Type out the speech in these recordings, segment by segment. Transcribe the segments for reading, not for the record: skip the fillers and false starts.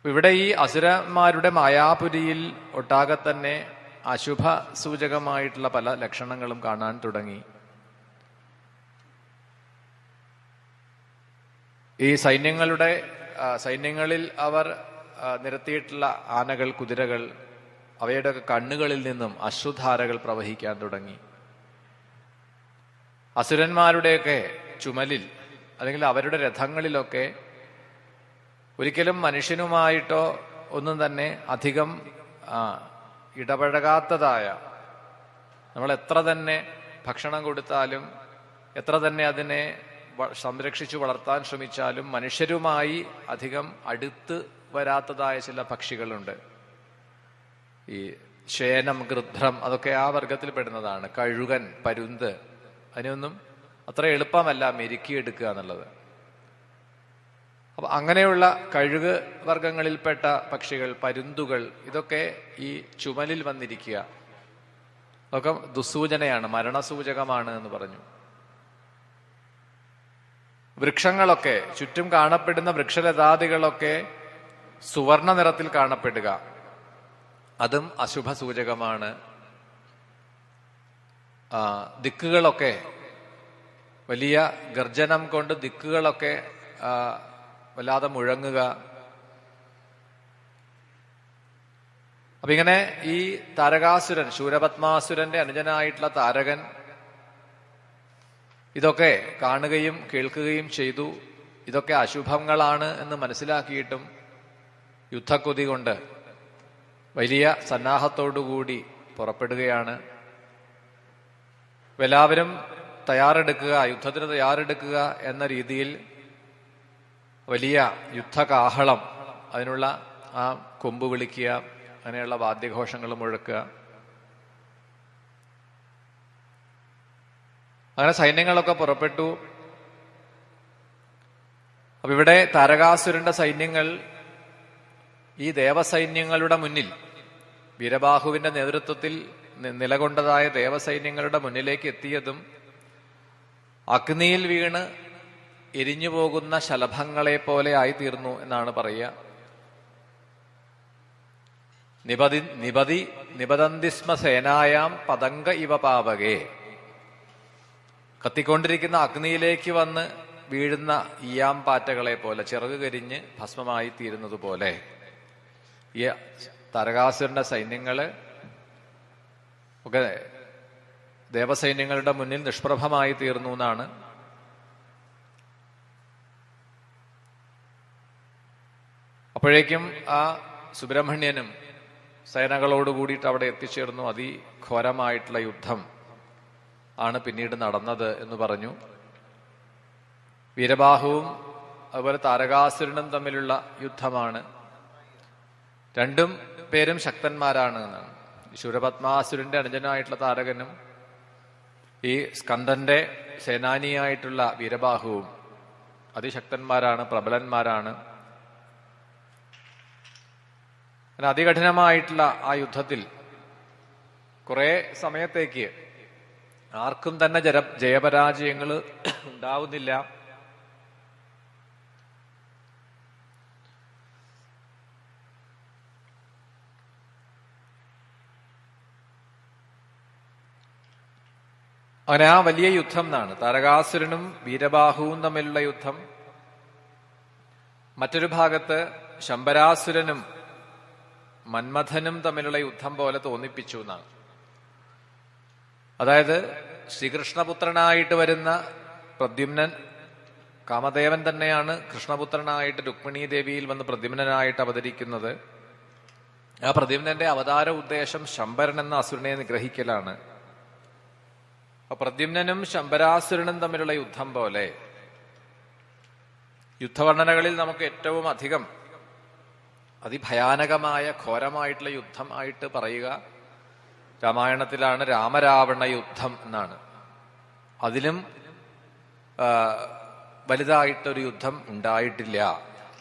ഇവിടെ ഈ അസുരന്മാരുടെ മായാപുരിയിൽ ഒട്ടാകെ തന്നെ അശുഭ സൂചകമായിട്ടുള്ള പല ലക്ഷണങ്ങളും കാണാൻ തുടങ്ങി. ഈ സൈന്യങ്ങളിൽ അവർ നിരത്തിയിട്ടുള്ള ആനകൾ, കുതിരകൾ, അവയുടെയൊക്കെ കണ്ണുകളിൽ നിന്നും അശ്രുധാരകൾ പ്രവഹിക്കാൻ തുടങ്ങി. അസുരന്മാരുടെയൊക്കെ ചുമലിൽ അല്ലെങ്കിൽ അവരുടെ രഥങ്ങളിലൊക്കെ ഒരിക്കലും മനുഷ്യനുമായിട്ടോ ഒന്നും തന്നെ അധികം ഇടപഴകാത്തതായ, നമ്മൾ എത്ര തന്നെ ഭക്ഷണം കൊടുത്താലും എത്ര തന്നെ അതിനെ സംരക്ഷിച്ചു വളർത്താൻ ശ്രമിച്ചാലും മനുഷ്യരുമായി അധികം അടുത്ത് വരാത്തതായ ചില പക്ഷികളുണ്ട്. ഈ ശേനം, ഗൃധ്രം, അതൊക്കെ ആ വർഗത്തിൽ പെടുന്നതാണ്. കഴുകൻ, പരുന്ത്, അതിനൊന്നും അത്ര എളുപ്പമല്ല മെരുക്കിയെടുക്കുക എന്നുള്ളത്. അപ്പൊ അങ്ങനെയുള്ള കഴുക് വർഗങ്ങളിൽപ്പെട്ട പക്ഷികൾ, പരുന്തുകൾ, ഇതൊക്കെ ഈ ചുമലിൽ വന്നിരിക്കുക അതൊക്കെ ദുസ്സൂചനയാണ്, മരണസൂചകമാണ് എന്ന് പറഞ്ഞു. വൃക്ഷങ്ങളൊക്കെ, ചുറ്റും കാണപ്പെടുന്ന വൃക്ഷലതാദികളൊക്കെ സുവർണ നിറത്തിൽ കാണപ്പെടുക, അതും അശുഭ സൂചകമാണ്. ദിക്കുകളൊക്കെ വലിയ ഗർജനം കൊണ്ട് ദിക്കുകളൊക്കെ വല്ലാതെ മുഴങ്ങുക. അപ്പൊ ഇങ്ങനെ ഈ താരകാസുരൻ, ശൂരപത്മാസുരന്റെ അനുജനായിട്ടുള്ള താരകൻ ഇതൊക്കെ കാണുകയും കേൾക്കുകയും ചെയ്തു. ഇതൊക്കെ അശുഭങ്ങളാണ് എന്ന് മനസ്സിലാക്കിയിട്ടും യുദ്ധക്കൊതി കൊണ്ട് വലിയ സന്നാഹത്തോടുകൂടി പുറപ്പെടുകയാണ്. എല്ലാവരും തയ്യാറെടുക്കുക, യുദ്ധത്തിന് തയ്യാറെടുക്കുക എന്ന രീതിയിൽ വലിയ യുദ്ധകാഹളം, അതിനുള്ള ആ കൊമ്പ് വിളിക്കുക, അങ്ങനെയുള്ള വാദ്യഘോഷങ്ങൾ മുഴക്കുക. അങ്ങനെ സൈന്യങ്ങളൊക്കെ പുറപ്പെട്ടു. അപ്പൊ ഇവിടെ താരകാസുരന്റെ സൈന്യങ്ങൾ ഈ ദേവസൈന്യങ്ങളുടെ മുന്നിൽ, വീരബാഹുവിന്റെ നേതൃത്വത്തിൽ നിലകൊണ്ടതായ ദേവസൈന്യങ്ങളുടെ മുന്നിലേക്ക് എത്തിയതും അഗ്നിയിൽ വീണ് എരിഞ്ഞു പോകുന്ന ശലഭങ്ങളെ പോലെ ആയിത്തീർന്നു എന്നാണ് പറയുക. നിബദന്തിസ്മ സേനായാം പതംഗ ഇവ പാവകേ. കത്തിക്കൊണ്ടിരിക്കുന്ന അഗ്നിയിലേക്ക് വന്ന് വീഴുന്ന ഈയാം പാറ്റകളെ പോലെ, ചിറക് കരിഞ്ഞ് ഭസ്മമായി തീരുന്നത് പോലെ ഈ താരകാസുരന്റെ സൈന്യങ്ങള് ഒക്കെ ദേവസൈന്യങ്ങളുടെ മുന്നിൽ നിഷ്പ്രഭമായി തീർന്നു എന്നാണ്. അപ്പോഴേക്കും ആ സുബ്രഹ്മണ്യനും സേനകളോട് കൂടിയിട്ട് അവിടെ എത്തിച്ചേർന്നു. അതിഘോരമായിട്ടുള്ള യുദ്ധം ആണ് പിന്നീട് നടന്നത് എന്ന് പറഞ്ഞു. വീരബാഹുവും അതുപോലെ താരകാസുരനും തമ്മിലുള്ള യുദ്ധമാണ്. രണ്ടും പേരും ശക്തന്മാരാണ് എന്നാണ്. ശൂരപത്മാസുരന്റെ അനുജനായിട്ടുള്ള താരകനും ഈ സ്കന്ദന്റെ സേനാനിയായിട്ടുള്ള വീരബാഹുവും അതിശക്തന്മാരാണ്, പ്രബലന്മാരാണ്. അതികഠിനമായിട്ടുള്ള ആ യുദ്ധത്തിൽ കുറെ സമയത്തേക്ക് ആർക്കും തന്നെ ജയപരാജയങ്ങൾ ഉണ്ടാവുന്നില്ല. അങ്ങനെ ആ വലിയ യുദ്ധം എന്നാണ് താരകാസുരനും വീരബാഹുവും തമ്മിലുള്ള യുദ്ധം. മറ്റൊരു ഭാഗത്ത് ശംബരാസുരനും മന്മഥനും തമ്മിലുള്ള യുദ്ധം പോലെ തോന്നിപ്പിച്ചു എന്നാണ്. അതായത് ശ്രീകൃഷ്ണപുത്രനായിട്ട് വരുന്ന പ്രദ്യുമ്നൻ, കാമദേവൻ തന്നെയാണ് കൃഷ്ണപുത്രനായിട്ട് രുക്മിണീ ദേവിയിൽ വന്ന് പ്രദ്യുമ്നനായിട്ട് അവതരിക്കുന്നത്. ആ പ്രദ്യുമ്നന്റെ അവതാര ഉദ്ദേശം ശംബരൻ എന്ന അസുരനെ നിഗ്രഹിക്കലാണ്. അപ്പൊ പ്രദ്യുമ്നനും ശംബരാസുരനും തമ്മിലുള്ള യുദ്ധം പോലെ യുദ്ധവർണ്ണനകളിൽ നമുക്ക് ഏറ്റവും അധികം അതിഭയാനകമായ ഘോരമായിട്ടുള്ള യുദ്ധം ആയിട്ട് പറയുക രാമായണത്തിലാണ് രാമരാവണ യുദ്ധം എന്നാണ്. അതിലും വലുതായിട്ടൊരു യുദ്ധം ഉണ്ടായിട്ടില്ല,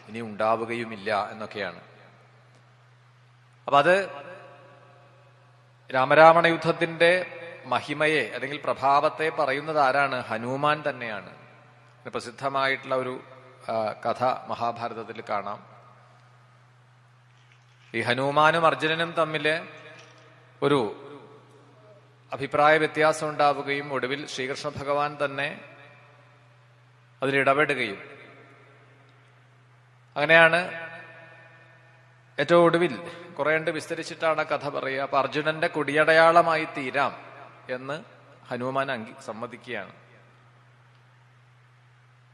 ഇനി ഉണ്ടാവുകയുമില്ല എന്നൊക്കെയാണ്. അപ്പൊ അത് രാമരാവണ യുദ്ധത്തിന്റെ മഹിമയെ അല്ലെങ്കിൽ പ്രഭാവത്തെ പറയുന്നത് ആരാണ്? ഹനുമാൻ തന്നെയാണ്. പ്രസിദ്ധമായിട്ടുള്ള ഒരു കഥ മഹാഭാരതത്തിൽ കാണാം. ഈ ഹനുമാനും അർജുനനും തമ്മില് ഒരു അഭിപ്രായ വ്യത്യാസം ഉണ്ടാവുകയും ഒടുവിൽ ശ്രീകൃഷ്ണ ഭഗവാൻ തന്നെ അതിലിടപെടുകയും, അങ്ങനെയാണ് ഏറ്റവും ഒടുവിൽ കുറേണ്ട് വിസ്തരിച്ചിട്ടാണ് കഥ പറയുക. അപ്പൊ അർജുനന്റെ കൊടിയടയാളമായി തീരാം എന്ന് ഹനുമാൻ സമ്മതിക്കുകയാണ്.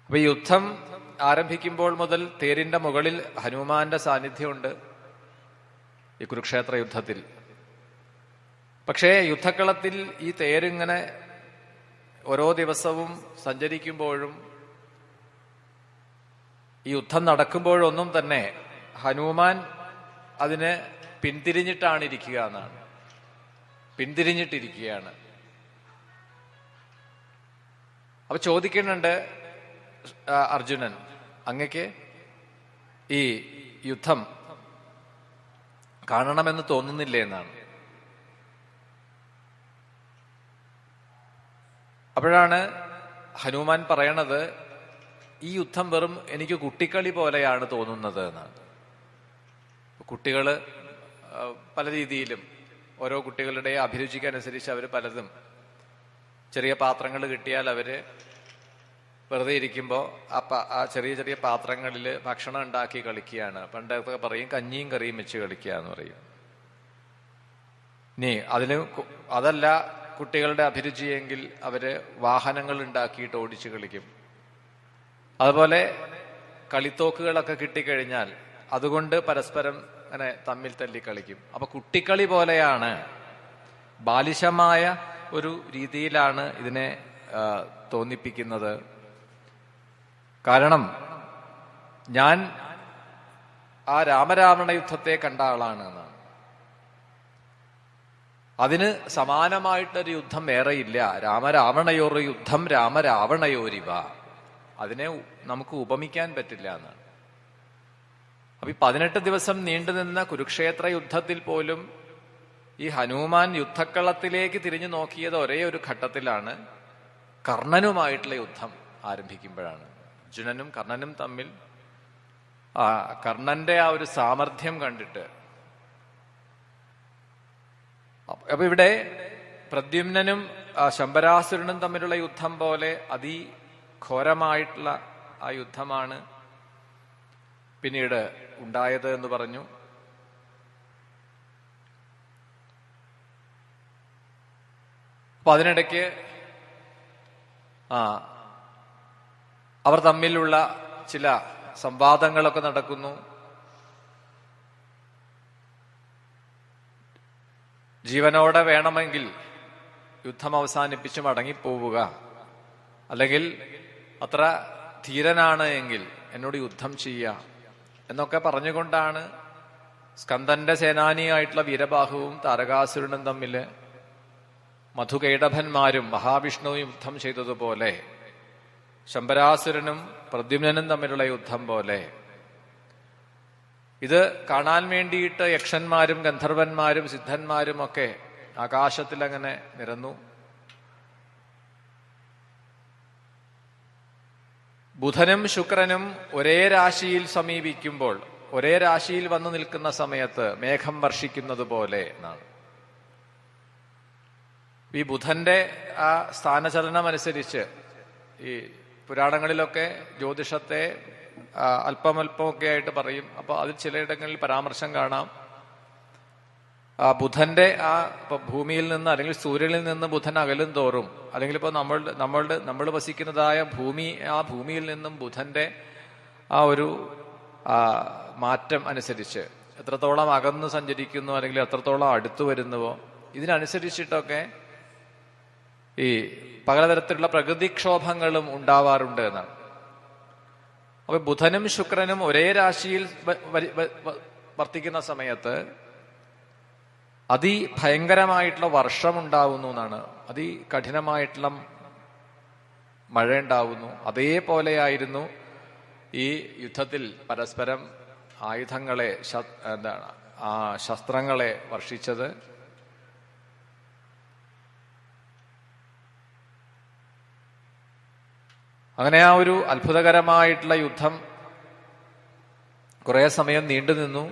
അപ്പൊ ഈ യുദ്ധം ആരംഭിക്കുമ്പോൾ മുതൽ തേരിന്റെ മുകളിൽ ഹനുമാന്റെ സാന്നിധ്യമുണ്ട് ഈ കുരുക്ഷേത്ര യുദ്ധത്തിൽ. പക്ഷേ യുദ്ധക്കളത്തിൽ ഈ തേരിങ്ങനെ ഓരോ ദിവസവും സഞ്ചരിക്കുമ്പോഴും ഈ യുദ്ധം നടക്കുമ്പോഴൊന്നും തന്നെ ഹനുമാൻ അതിന് പിന്തിരിഞ്ഞിട്ടാണ് ഇരിക്കുക എന്നാണ്, പിന്തിരിഞ്ഞിട്ടിരിക്കുകയാണ്. അപ്പൊ ചോദിക്കുന്നുണ്ട് അർജുനൻ, അങ്ങക്ക് ഈ യുദ്ധം കാണണമെന്ന് തോന്നുന്നില്ലേ എന്നാണ്. അപ്പോഴാണ് ഹനുമാൻ പറയണത്, ഈ യുദ്ധം വെറും എനിക്ക് കുട്ടിക്കളി പോലെയാണ് തോന്നുന്നത് എന്നാണ്. കുട്ടികള് പല രീതിയിലും ഓരോ കുട്ടികളുടെ അഭിരുചിക്കനുസരിച്ച് അവർ പലതും, ചെറിയ പാത്രങ്ങൾ കിട്ടിയാൽ അവര് വെറുതെ ഇരിക്കുമ്പോൾ ആ ചെറിയ ചെറിയ പാത്രങ്ങളിൽ ഭക്ഷണം ഉണ്ടാക്കി കളിക്കുകയാണ്. പണ്ടൊക്കെ പറയും കഞ്ഞിയും കറിയും വെച്ച് കളിക്കുക എന്ന് പറയും. ഇനി അതല്ല കുട്ടികളുടെ അഭിരുചിയെങ്കിൽ അവര് വാഹനങ്ങൾ ഉണ്ടാക്കിയിട്ട് ഓടിച്ച് കളിക്കും. അതുപോലെ കളിത്തോക്കുകളൊക്കെ കിട്ടിക്കഴിഞ്ഞാൽ അതുകൊണ്ട് പരസ്പരം അങ്ങനെ തമ്മിൽ തല്ലി കളിക്കും. അപ്പൊ കുട്ടിക്കളി പോലെയാണ്, ബാലിശമായ ഒരു രീതിയിലാണ് ഇതിനെ തോന്നിപ്പിക്കുന്നത്. കാരണം ഞാൻ ആ രാമരാവണ യുദ്ധത്തെ കണ്ട ആളാണ് എന്നാണ്. അതിന് സമാനമായിട്ടൊരു യുദ്ധം വേറെയില്ല. രാമരാവണയോർ യുദ്ധം രാമരാവണയോരിവ, അതിനെ നമുക്ക് ഉപമിക്കാൻ പറ്റില്ല എന്നാണ്. അപ്പൊ ഈ 18 ദിവസം നീണ്ടുനിന്ന കുരുക്ഷേത്ര യുദ്ധത്തിൽ പോലും ഈ ഹനുമാൻ യുദ്ധക്കളത്തിലേക്ക് തിരിഞ്ഞു നോക്കിയത് ഒരേ ഒരു ഘട്ടത്തിലാണ്, കർണനുമായിട്ടുള്ള യുദ്ധം ആരംഭിക്കുമ്പോഴാണ്. അർജുനനും കർണനും തമ്മിൽ കർണന്റെ ആ ഒരു സാമർഥ്യം കണ്ടിട്ട്. അപ്പൊ ഇവിടെ പ്രദ്യുമ്നനും ശംബരാസുരനും തമ്മിലുള്ള യുദ്ധം പോലെ അതിഘോരമായിട്ടുള്ള ആ യുദ്ധമാണ് പിന്നീട് ഉണ്ടായത് എന്ന് പറഞ്ഞു. അപ്പൊ അതിനിടയ്ക്ക് അവർ തമ്മിലുള്ള ചില സംവാദങ്ങളൊക്കെ നടക്കുന്നു. ജീവനോടെ വേണമെങ്കിൽ യുദ്ധം അവസാനിപ്പിച്ച് മടങ്ങിപ്പോവുക, അല്ലെങ്കിൽ അത്ര ധീരനാണ് എങ്കിൽ എന്നോട് യുദ്ധം ചെയ്യുക എന്നൊക്കെ പറഞ്ഞുകൊണ്ടാണ് സ്കന്ദന്റെ സേനാനിയായിട്ടുള്ള വീരബാഹുവും താരകാസുരനും തമ്മിൽ മധുകൈടഭന്മാരും മഹാവിഷ്ണുവും യുദ്ധം ചെയ്തതുപോലെ ശംബരാസുരനും പ്രദ്യുമ്നനും തമ്മിലുള്ള യുദ്ധം പോലെ ഇത് കാണാൻ വേണ്ടിയിട്ട് യക്ഷന്മാരും ഗന്ധർവന്മാരും സിദ്ധന്മാരും ഒക്കെ ആകാശത്തിൽ അങ്ങനെ നിരന്നു. ബുധനും ശുക്രനും ഒരേ രാശിയിൽ സമീപിക്കുമ്പോൾ, ഒരേ രാശിയിൽ വന്നു നിൽക്കുന്ന സമയത്ത് മേഘം വർഷിക്കുന്നത് പോലെ എന്നാണ്. ഈ ബുധന്റെ ആ സ്ഥാനചലനം അനുസരിച്ച് ഈ പുരാണങ്ങളിലൊക്കെ ജ്യോതിഷത്തെ അല്പമല്പമൊക്കെ ആയിട്ട് പറയും. അപ്പൊ അതിൽ ചിലയിടങ്ങളിൽ പരാമർശം കാണാം. ബുധന്റെ ഇപ്പൊ ഭൂമിയിൽ നിന്ന് അല്ലെങ്കിൽ സൂര്യനിൽ നിന്ന് ബുധൻ അകലും തോറും, അല്ലെങ്കിൽ ഇപ്പൊ നമ്മൾ വസിക്കുന്നതായ ആ ഭൂമിയിൽ നിന്നും ബുധന്റെ ആ ഒരു മാറ്റം അനുസരിച്ച് എത്രത്തോളം അകന്നു സഞ്ചരിക്കുന്നു അല്ലെങ്കിൽ എത്രത്തോളം അടുത്തു വരുന്നുവോ ഇതിനനുസരിച്ചിട്ടൊക്കെ ഈ പലതരത്തിലുള്ള പ്രകൃതിക്ഷോഭങ്ങളും ഉണ്ടാവാറുണ്ട് എന്നാണ്. അപ്പൊ ബുധനും ശുക്രനും ഒരേ രാശിയിൽ വർത്തിക്കുന്ന സമയത്ത് അതിഭയങ്കരമായിട്ടുള്ള വർഷം ഉണ്ടാവുന്നു എന്നാണ്, അതികഠിനമായിട്ടുള്ള മഴ ഉണ്ടാവുന്നു. അതേപോലെയായിരുന്നു ഈ യുദ്ധത്തിൽ പരസ്പരം ആയുധങ്ങളെ ശസ്ത്രങ്ങളെ വർഷിച്ചത്. അങ്ങനെ ആ ഒരു അത്ഭുതകരമായിട്ടുള്ള യുദ്ധം കുറെ സമയം നീണ്ടു നിന്നു.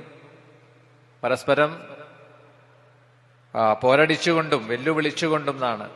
പരസ്പരം പോരടിച്ചുകൊണ്ടും വെല്ലുവിളിച്ചുകൊണ്ടും എന്നാണ്